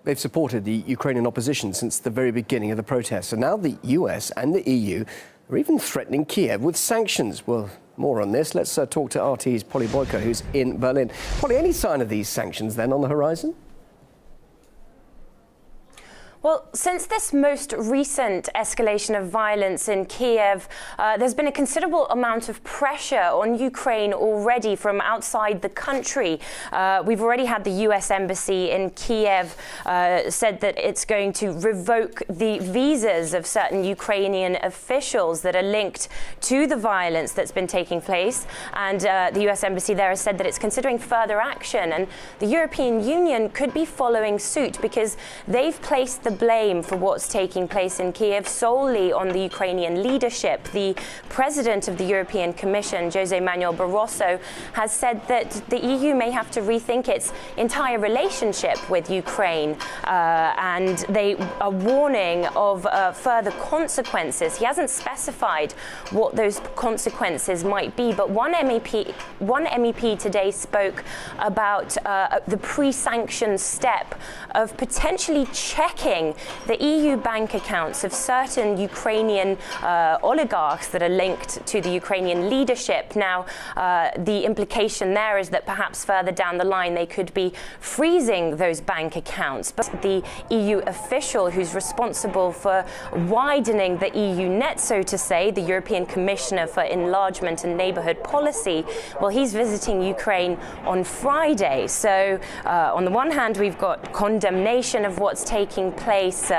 They've supported the Ukrainian opposition since the very beginning of the protests, and now the US and the EU are even threatening Kiev with sanctions. Well, more on this. Let's talk to RT's Polly Boyko, who's in Berlin. Polly, any sign of these sanctions then on the horizon? Well, since this most recent escalation of violence in Kiev, there's been a considerable amount of pressure on Ukraine already from outside the country. We've already had the US Embassy in Kiev said that it's going to revoke the visas of certain Ukrainian officials that are linked to the violence that's been taking place. And the US Embassy there has said that it's considering further action. And the European Union could be following suit because they've placed the blame for what's taking place in Kiev solely on the Ukrainian leadership. The president of the European Commission, Jose Manuel Barroso, has said that the EU may have to rethink its entire relationship with Ukraine, and they are warning of further consequences. He hasn't specified what those consequences might be, but one MEP today spoke about the pre-sanction step of potentially checking the EU bank accounts of certain Ukrainian oligarchs that are linked to the Ukrainian leadership. Now, the implication there is that perhaps further down the line they could be freezing those bank accounts. But the EU official who's responsible for widening the EU net, so to say, the European Commissioner for Enlargement and Neighbourhood Policy, well, he's visiting Ukraine on Friday. So on the one hand, we've got condemnation of what's taking place,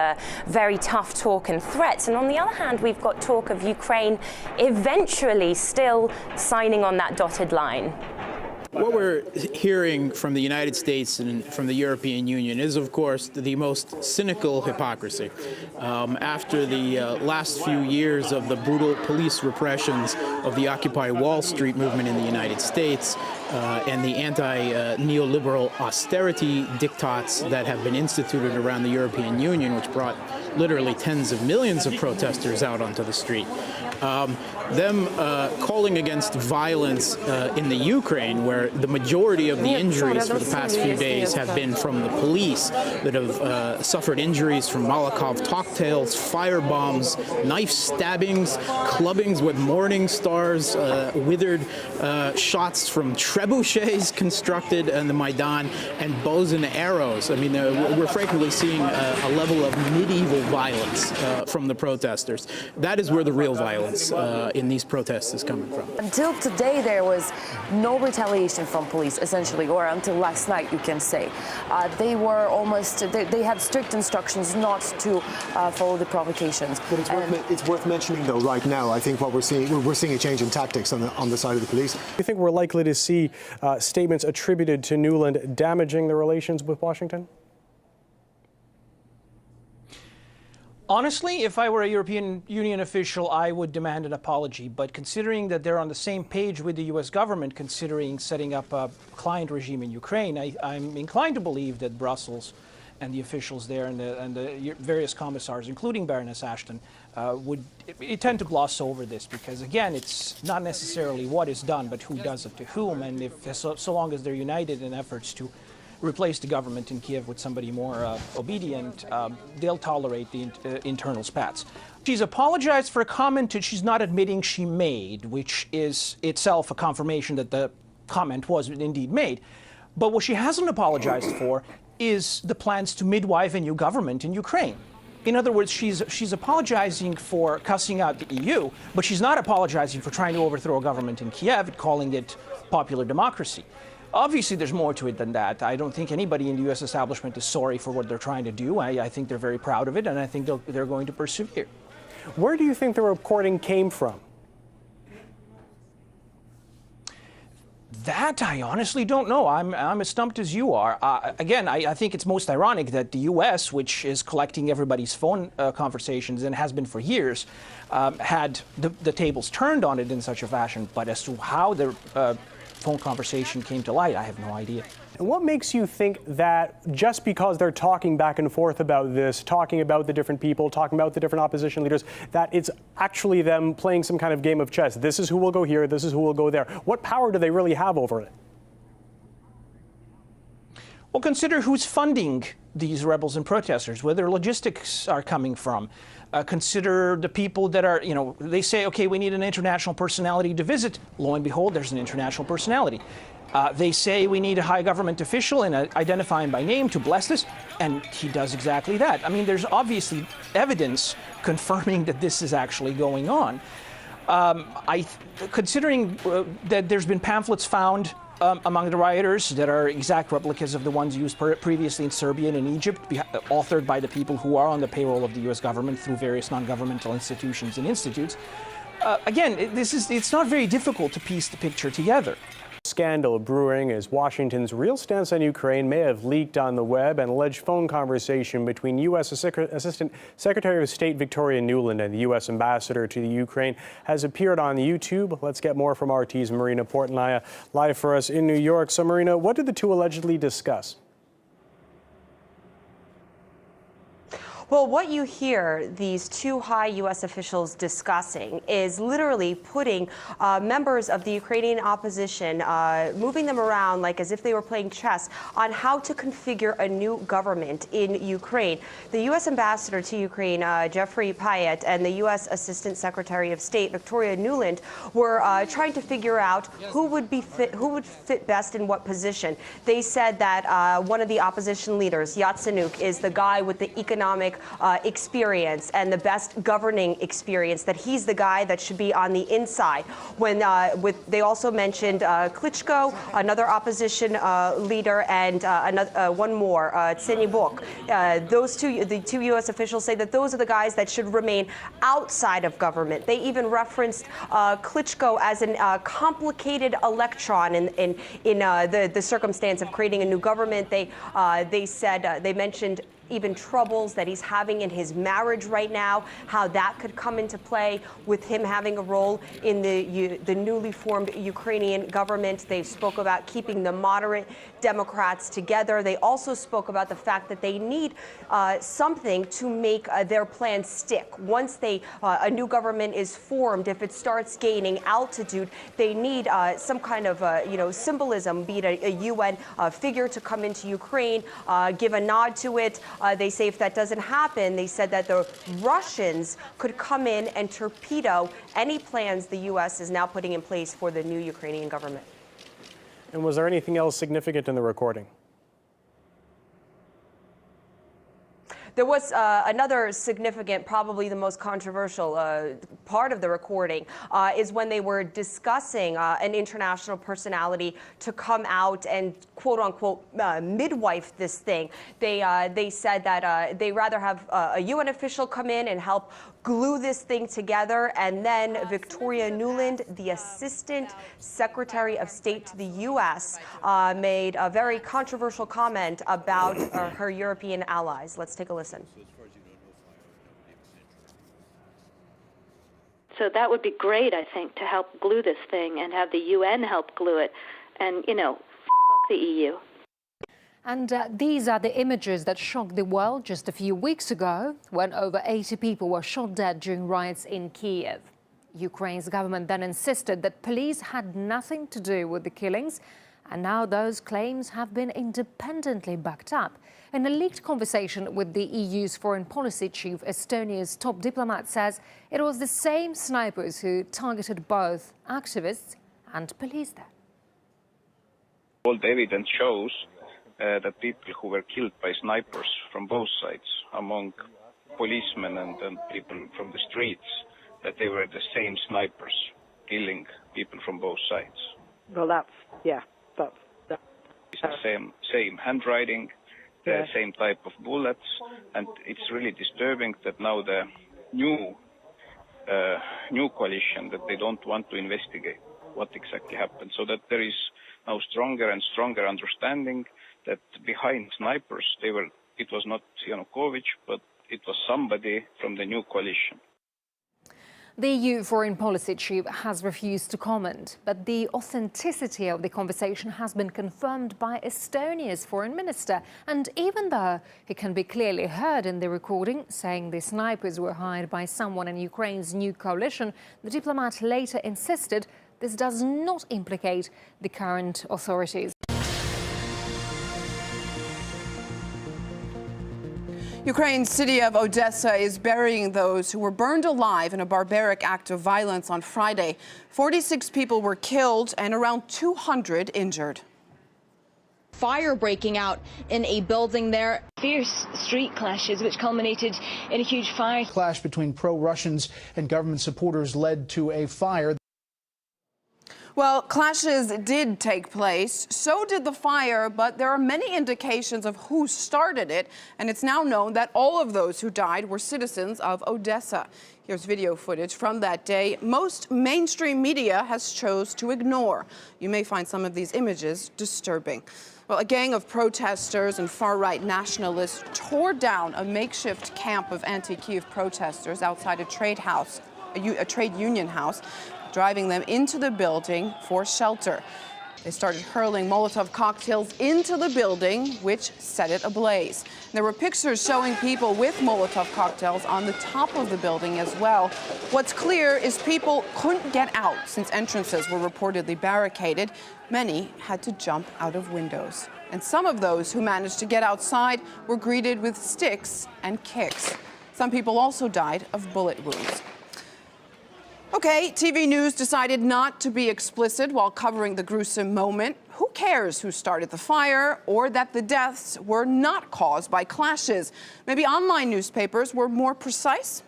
very tough talk and threats. And on the other hand, we've got talk of Ukraine eventually still signing on that dotted line. What we're hearing from the United States and from the European Union is, of course, the most cynical hypocrisy. After the last few years of the brutal police repressions of the Occupy Wall Street movement in the United States and the anti-neoliberal austerity diktats that have been instituted around the European Union, which brought literally tens of millions of protesters out onto the street, them calling against violence in the Ukraine, where the majority of the injuries for the past few days have been from the police that have suffered injuries from Molotov cocktails, fire bombs, knife stabbings, clubbings with morning stars, withered shots from trebuchets constructed in the Maidan, and bows and arrows. I mean, we're frequently seeing a level of medieval violence from the protesters. That is where the real violence in these protests is coming from. Until today, there was no retaliation from police, essentially, or until last night, you can say. They were almost, they had strict instructions not to follow the provocations. But it's worth mentioning, though, right now, I think what we're seeing a change in tactics on the side of the police. Do you think we're likely to see statements attributed to Nuland damaging the relations with Washington? Honestly, if I were a European Union official, I would demand an apology. But considering that they're on the same page with the U.S. government, considering setting up a client regime in Ukraine, I'm inclined to believe that Brussels and the officials there and the various commissars, including Baroness Ashton, would tend to gloss over this because, again, it's not necessarily what is done, but who does it to whom. And if so long as they're united in efforts to replace the government in Kiev with somebody more obedient, they'll tolerate the internal spats. She's apologized for a comment that she's not admitting she made, which is itself a confirmation that the comment was indeed made. But what she hasn't apologized for is the plans to midwife a new government in Ukraine. In other words, she's apologizing for cussing out the EU, but she's not apologizing for trying to overthrow a government in Kiev, calling it popular democracy. Obviously, there's more to it than that. I don't think anybody in the U.S. establishment is sorry for what they're trying to do. I think they're very proud of it, and I think they're going to persevere. Where do you think the reporting came from? That I honestly don't know. I'm as stumped as you are. Again, I think it's most ironic that the U.S., which is collecting everybody's phone conversations and has been for years, had the tables turned on it in such a fashion. But as to how the phone conversation came to light. I have no idea. And what makes you think that just because they're talking back and forth about this, talking about the different people, talking about the different opposition leaders, that it's actually them playing some kind of game of chess? This is who will go here, this is who will go there. What power do they really have over it? Well, consider who's funding these rebels and protesters, where their logistics are coming from. Consider the people that are, they say, okay, we need an international personality to visit. Lo and behold, there's an international personality. They say we need a high government official and identify him by name to bless this, and he does exactly that. I mean, there's obviously evidence confirming that this is actually going on. Considering that there's been pamphlets found among the rioters that are exact replicas of the ones used previously in Serbia and in Egypt, authored by the people who are on the payroll of the U.S. government through various non-governmental institutions and institutes. Again, it's not very difficult to piece the picture together. Scandal brewing as Washington's real stance on Ukraine may have leaked on the web. An alleged phone conversation between U.S. Assistant Secretary of State Victoria Nuland and the U.S. Ambassador to the Ukraine has appeared on YouTube. Let's get more from RT's Marina Portnaya live for us in New York. So, Marina, what did the two allegedly discuss? Well, what you hear these two high U.S. officials discussing is literally putting members of the Ukrainian opposition, moving them around like as if they were playing chess on how to configure a new government in Ukraine. The U.S. ambassador to Ukraine, Jeffrey Payet, and the U.S. Assistant Secretary of State, Victoria Nuland, were trying to figure out who would fit best in what position. They said that one of the opposition leaders, Yatsenyuk, is the guy with the economic experience and the best governing experience, that he's the guy that should be on the inside. When they also mentioned Klitschko, another opposition leader, and one more, Tsenibok. The two U.S. officials say that those are the guys that should remain outside of government. They even referenced Klitschko as a complicated electron in the circumstance of creating a new government. They said they mentioned even troubles that he's having in his marriage right now, how that could come into play with him having a role in the newly formed Ukrainian government. They spoke about keeping the moderate Democrats together. They also spoke about the fact that they need something to make their plan stick. Once a new government is formed, if it starts gaining altitude, they need some kind of symbolism, be it a UN figure to come into Ukraine, give a nod to it. They say if that doesn't happen, they said that the Russians could come in and torpedo any plans the U.S. is now putting in place for the new Ukrainian government. And was there anything else significant in the recording? There was another significant, probably the most controversial part of the recording is when they were discussing an international personality to come out and quote unquote midwife this thing. They said that they rather have a UN official come in and help glue this thing together, and then Victoria Nuland, the Assistant Secretary of State to the U.S., made a very controversial comment about her European allies. Let's take a listen. So that would be great, I think, to help glue this thing and have the UN help glue it. And, f*** the EU. And these are the images that shocked the world just a few weeks ago when over 80 people were shot dead during riots in Kiev. Ukraine's government then insisted that police had nothing to do with the killings, and now those claims have been independently backed up. In a leaked conversation with the EU's foreign policy chief, Estonia's top diplomat says it was the same snipers who targeted both activists and police there. All the evidence shows that people who were killed by snipers from both sides, among policemen and people from the streets, that they were the same snipers killing people from both sides. Well, It's the same handwriting, the same type of bullets, and it's really disturbing that now the new coalition, that they don't want to investigate what exactly happened, so that there is now stronger and stronger understanding that behind snipers, it was not Yanukovych, but it was somebody from the new coalition. The EU Foreign Policy Chief has refused to comment, but the authenticity of the conversation has been confirmed by Estonia's foreign minister. And even though he can be clearly heard in the recording saying the snipers were hired by someone in Ukraine's new coalition, the diplomat later insisted this does not implicate the current authorities. Ukraine's city of Odessa is burying those who were burned alive in a barbaric act of violence on Friday. 46 people were killed and around 200 injured. Fire breaking out in a building there. Fierce street clashes which culminated in a huge fire. Clash between pro-Russians and government supporters led to a fire. Well, clashes did take place, so did the fire, but there are many indications of who started it, and it's now known that all of those who died were citizens of Odessa. Here's video footage from that day most mainstream media has chose to ignore. You may find some of these images disturbing. Well, a gang of protesters and far-right nationalists tore down a makeshift camp of anti-Kyiv protesters outside a trade union house, driving them into the building for shelter. They started hurling Molotov cocktails into the building, which set it ablaze. There were pictures showing people with Molotov cocktails on the top of the building as well. What's clear is people couldn't get out since entrances were reportedly barricaded. Many had to jump out of windows. And some of those who managed to get outside were greeted with sticks and kicks. Some people also died of bullet wounds. Okay, TV news decided not to be explicit while covering the gruesome moment. Who cares who started the fire or that the deaths were not caused by clashes? Maybe online newspapers were more precise?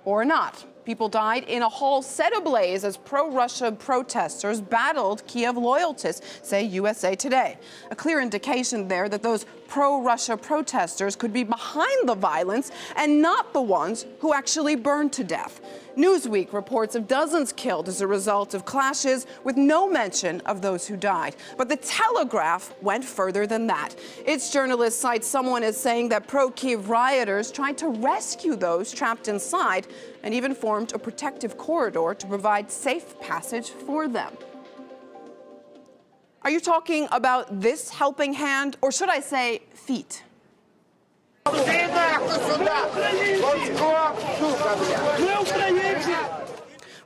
Or not. People died in a hall set ablaze as pro-Russia protesters battled Kyiv loyalists, say USA Today. A clear indication there that those pro-Russia protesters could be behind the violence and not the ones who actually burned to death. Newsweek reports of dozens killed as a result of clashes with no mention of those who died. But the Telegraph went further than that. Its journalists cite someone as saying that pro-Kyiv rioters tried to rescue those trapped inside and even formed a protective corridor to provide safe passage for them. Are you talking about this helping hand, or should I say feet? Well,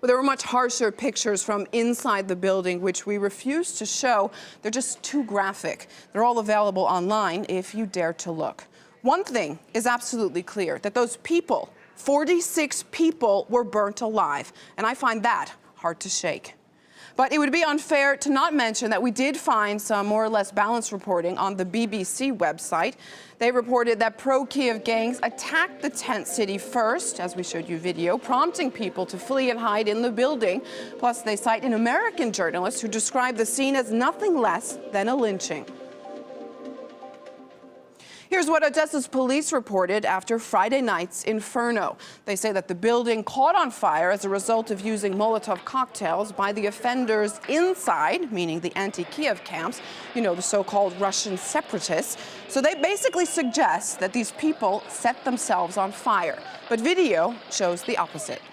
there were much harsher pictures from inside the building, which we refuse to show. They're just too graphic. They're all available online if you dare to look. One thing is absolutely clear, that those people, 46 people, were burnt alive, and I find that hard to shake. But it would be unfair to not mention that we did find some more or less balanced reporting on the BBC website. They reported that pro-Kyiv gangs attacked the tent city first, as we showed you video, prompting people to flee and hide in the building. Plus, they cite an American journalist who described the scene as nothing less than a lynching. Here's what Odessa's police reported after Friday night's inferno. They say that the building caught on fire as a result of using Molotov cocktails by the offenders inside, meaning the anti-Kyiv camps, you know, the so-called Russian separatists. So they basically suggest that these people set themselves on fire. But video shows the opposite.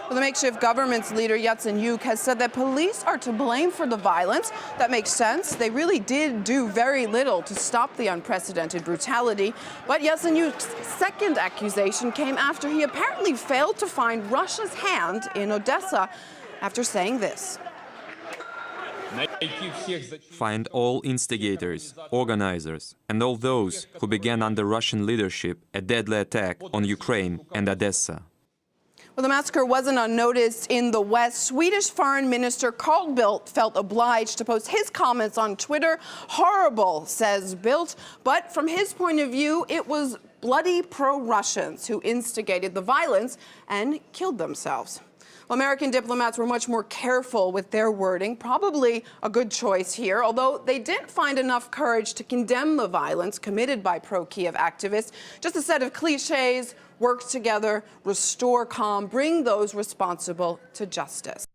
The makeshift government's leader, Yatsenyuk, has said that police are to blame for the violence. That makes sense. They really did do very little to stop the unprecedented brutality. But Yatsenyuk's second accusation came after he apparently failed to find Russia's hand in Odessa after saying this. Find all instigators, organizers, and all those who began under Russian leadership a deadly attack on Ukraine and Odessa. Well, the massacre wasn't unnoticed in the West. Swedish Foreign Minister Carl Bildt felt obliged to post his comments on Twitter. Horrible, says Bildt, but from his point of view, it was bloody pro-Russians who instigated the violence and killed themselves. Well, American diplomats were much more careful with their wording, probably a good choice here, although they didn't find enough courage to condemn the violence committed by pro-Kyiv activists. Just a set of cliches: work together, restore calm, bring those responsible to justice.